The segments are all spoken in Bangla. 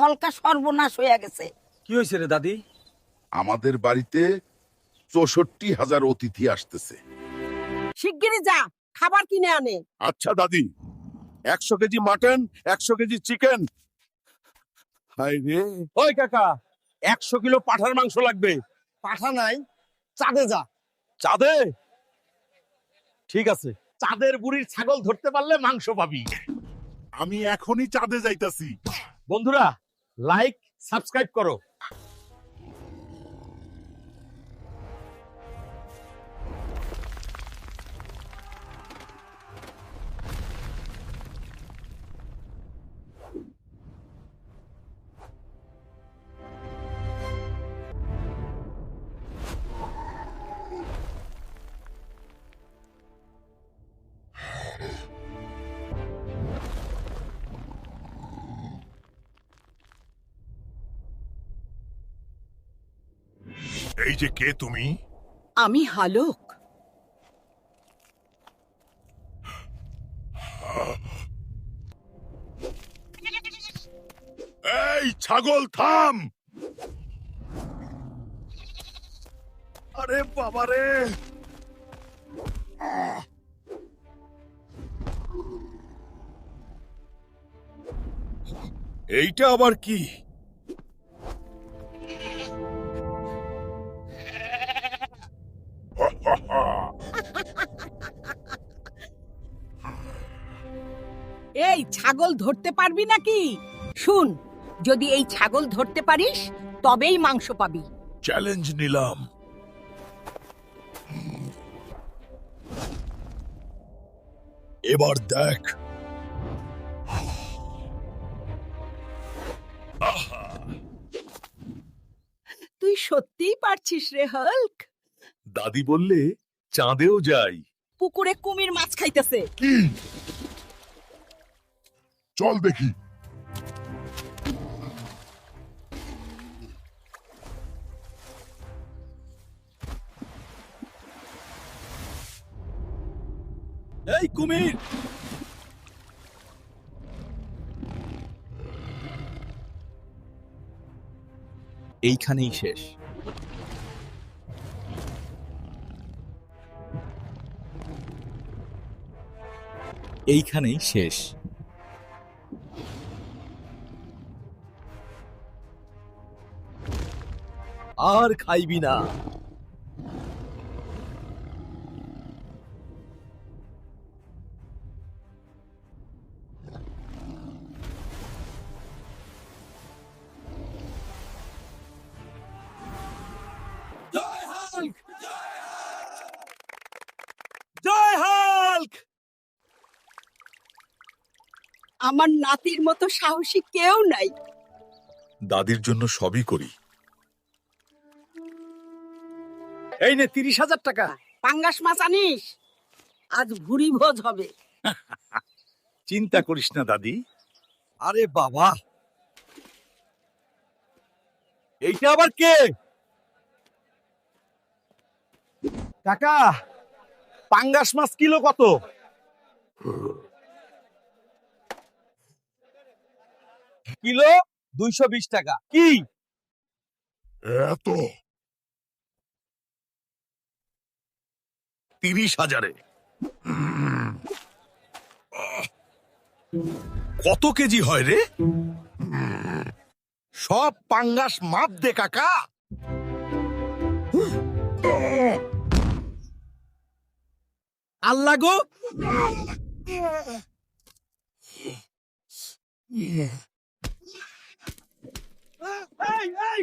হলকা সর্বনাশ হয়ে গেছে। কি হয়েছে রে দাদি? আমাদের বাড়িতে ৬৪,০০০ অতিথি আসতেছে। শিগগিরই যা, খাবার কিনে আনে। আচ্ছা দাদি, ১০০ KG mutton, ১০০ KG chicken. Hi রে, ওই কাকা, 100 কিলো পাঠার মাংস লাগবে। পাঠা নাই, চাঁদে যা। চাঁদে? ঠিক আছে, চাঁদের বুড়ির ছাগল ধরতে পারলে মাংস পাবি। আমি এখনই চাঁদে যাইতাছি। বন্ধুরা, লাইক সাবস্ক্রাইব করো। এই যে কে তুমি? আমি হালক। এই ছাগল থাম! আরে বাবারে! এইটা আবার কি? এই ছাগল ধরতে পারবি নাকি? শুন, যদি এই ছাগল ধরতে পারিস তবেই মাংস পাবি। চ্যালেঞ্জ নিলাম। এবার দেখ। তুই সত্যিই পারছিস রে হাল্ক। দাদি বললে চাঁদেও যাই। পুকুরে কুমির মাছ খাইতেছে। কি? চল দেখি। এই কুমির! এইখানেই শেষ। এইখানেই শেষ। আর খাইবি না। জয় হাল্ক! জয় হাল্ক! আমার নাতির মতো সাহসী কেউ নাই। দাদির জন্য সবই করি। এই নে 30,000 টাকা। পাঙ্গাস মাছ আনিস, আজ ভুরি ভোজ হবে। চিন্তা করিস না দাদি। আরে বাবা, এইটা আবার কে? কাকা, পাঙ্গাস মাছ কিলো কত? কিলো 220 টাকা। কি? এত 30,000-এ কত কেজি হয় রে? সব পাঙ্গাস মাপ দে কাকা। আল্লাহ গো! এই, এই!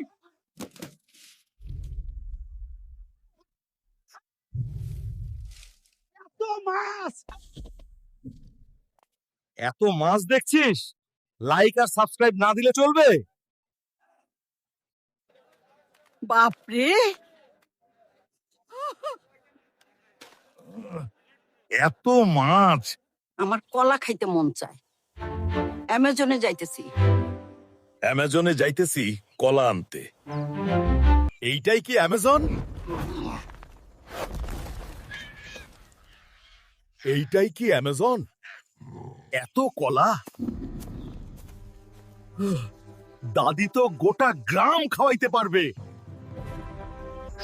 এত মাছ! এত মাছ দেখছিস? লাইক আর সাবস্ক্রাইব না দিলে চলবে? বাপরে, এত মাছ! আমার কলা খাইতে মন চায়। অ্যামাজনে যাইতেছি। অ্যামাজনে যাইতেছি কলা আনতে। এইটাই কি অ্যামাজন? এইটাই কি অ্যামাজন? এত কলা! দাদি তো গোটা গ্রাম খাওয়াইতে পারবে।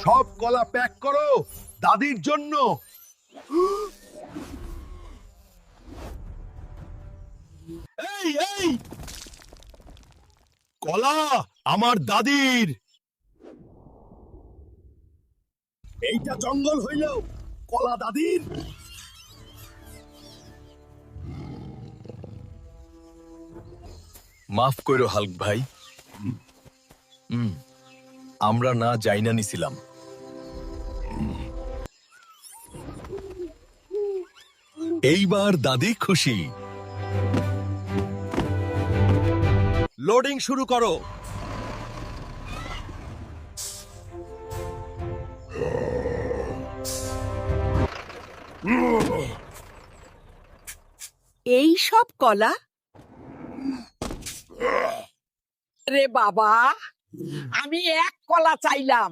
সব কলা প্যাক করো দাদির জন্য। এই এই কলা আমার দাদির। এইটা জঙ্গল হইল কলা দাদির। মাফ করো হাল্ক ভাই। আমরা না যাইনা নিছিলাম। এইবার দাদি খুশি। লোডিং শুরু করো। এই সব কলা? রে বাবা, আমি এক কলা চাইলাম।